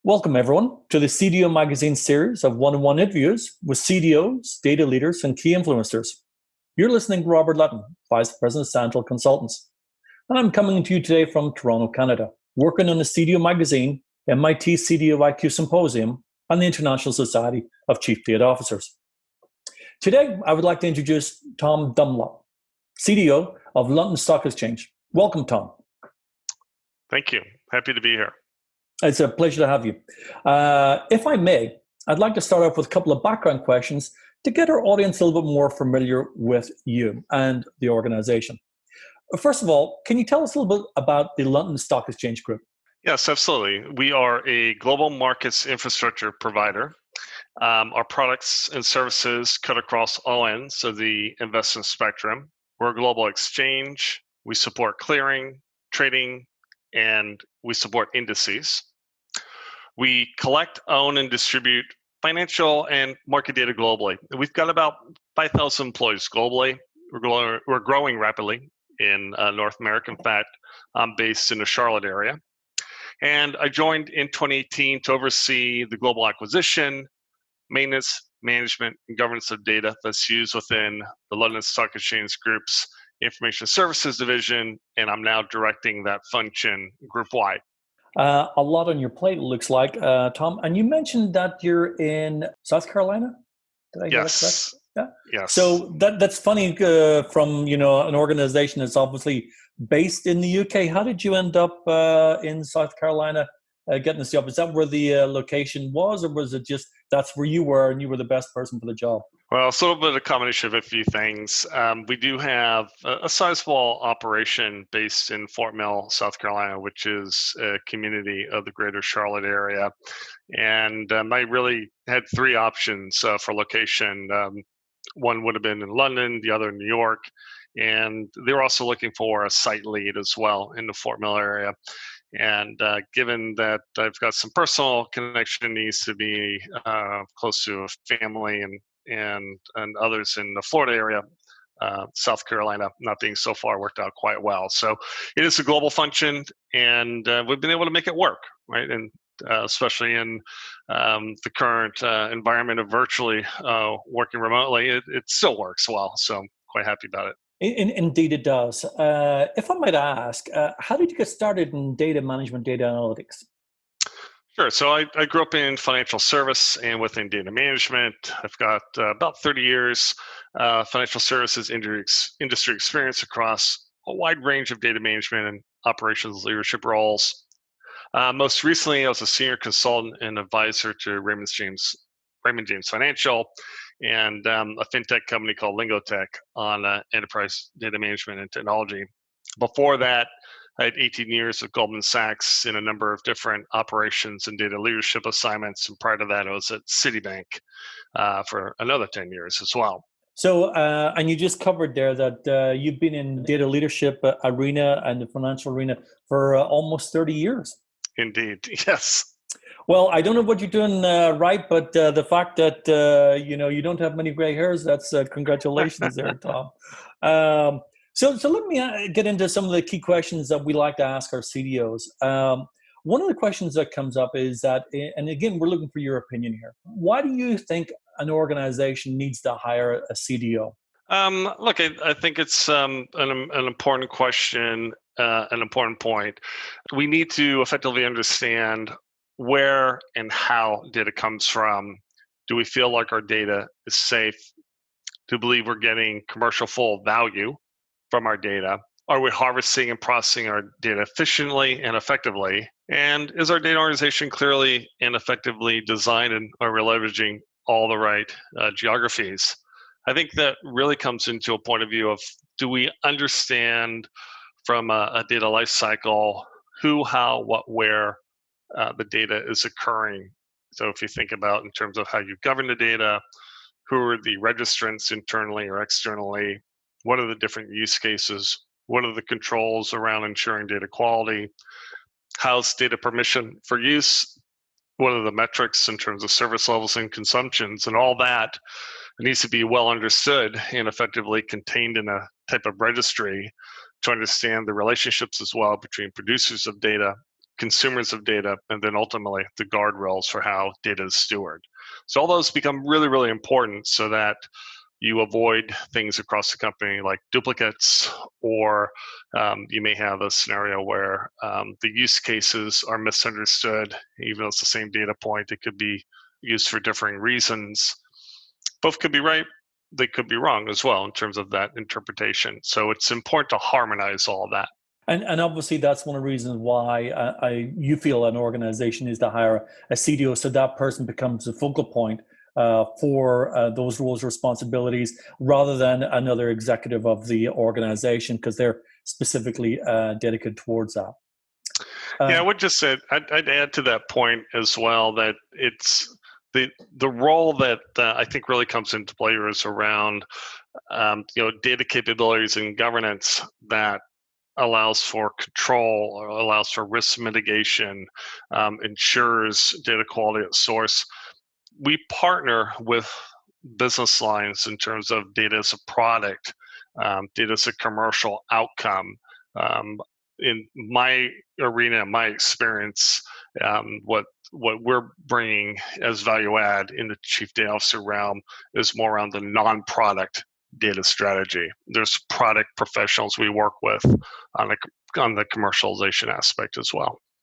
Welcome, everyone, to the CDO Magazine series of one-on-one interviews with CDOs, data leaders, and key influencers. You're listening to Robert Lutton, Vice President of Central Consultants. And I'm coming to you today from Toronto, Canada, working on the CDO Magazine, MIT CDO IQ Symposium, and the International Society of Chief Data Officers. Today, I would like to introduce Tom Dunlap, CDO of London Stock Exchange. Welcome, Tom. Thank you. Happy to be here. It's a pleasure to have you. If I may, I'd like to start off with a couple of background questions to get our audience a little bit more familiar with you and the organization. First of all, can you tell us a little bit about the London Stock Exchange Group? Yes, absolutely. We are a global markets infrastructure provider. Our products and services cut across all ends of the investment spectrum. We're a global exchange. We support clearing, trading, and we support indices. We collect, own, and distribute financial and market data globally. We've got about 5,000 employees globally. We're growing rapidly in North America. In fact, I'm based in the Charlotte area. And I joined in 2018 to oversee the global acquisition, maintenance, management, and governance of data that's used within the London Stock Exchange Group's Information Services Division, and I'm now directing that function group-wide. A lot on your plate, it looks like, Tom. And you mentioned that you're in South Carolina? Did I get that correct? Yeah. Yes. So that's funny from an organization that's obviously based in the UK. How did you end up in South Carolina getting this job? Is that where the location was, or was it just that's where you were and you were the best person for the job? Well, it's a little bit of a combination of a few things. We do have a sizable operation based in Fort Mill, South Carolina, which is a community of the greater Charlotte area. And I really had three options for location. One would have been in London, the other in New York. And they were also looking for a site lead as well in the Fort Mill area. And given that I've got some personal connection, needs to be close to a family and others in the Florida area, South Carolina not being so far worked out quite well. So it is a global function, and we've been able to make it work, right? And especially in the current environment of virtually working remotely, it still works well. So I'm quite happy about it. Indeed, it does. If I might ask, how did you get started in data management, data analytics? Sure. So I grew up in financial service and within data management. I've got about 30 years financial services industry experience across a wide range of data management and operations leadership roles. Most recently, I was a senior consultant and advisor to Raymond James Financial and a fintech company called Lingotech on enterprise data management and technology. Before that, I had 18 years with Goldman Sachs in a number of different operations and data leadership assignments. And prior to that, I was at Citibank for another 10 years as well. So, and you just covered there that you've been in data leadership arena and the financial arena for almost 30 years. Indeed, yes. Well, I don't know what you're doing right, but the fact that you don't have many gray hairs, that's congratulations there, Tom. So let me get into some of the key questions that we like to ask our CDOs. One of the questions that comes up is that, and again, we're looking for your opinion here. Why do you think an organization needs to hire a CDO? Look, I think it's an important question, an important point. We need to effectively understand where and how data comes from. Do we feel like our data is safe? Do we believe we're getting commercial full value from our data? Are we harvesting and processing our data efficiently and effectively? And is our data organization clearly and effectively designed, and are we leveraging all the right geographies? I think that really comes into a point of view of, do we understand from a data lifecycle who, how, what, where the data is occurring? So if you think about in terms of how you govern the data, who are the registrants internally or externally? What are the different use cases? What are the controls around ensuring data quality? How's data permission for use? What are the metrics in terms of service levels and consumptions? And all that needs to be well understood and effectively contained in a type of registry to understand the relationships as well between producers of data, consumers of data, and then ultimately the guardrails for how data is stewarded. So all those become really, really important so that you avoid things across the company like duplicates, or you may have a scenario where the use cases are misunderstood. Even though it's the same data point, it could be used for differing reasons. Both could be right, they could be wrong as well in terms of that interpretation. So it's important to harmonize all of that. And obviously, that's one of the reasons why you feel an organization is to hire a CDO, so that person becomes the focal point for those roles, responsibilities, rather than another executive of the organization, because they're specifically dedicated towards that. Yeah, I would just say I'd add to that point as well that it's the role that I think really comes into play is around data capabilities and governance that allows for control, or allows for risk mitigation, ensures data quality at source. We partner with business lines in terms of data as a product, data as a commercial outcome. In my arena, my experience, what we're bringing as value add in the chief data officer realm is more around the non-product data strategy. There's product professionals we work with on the commercialization aspect as well.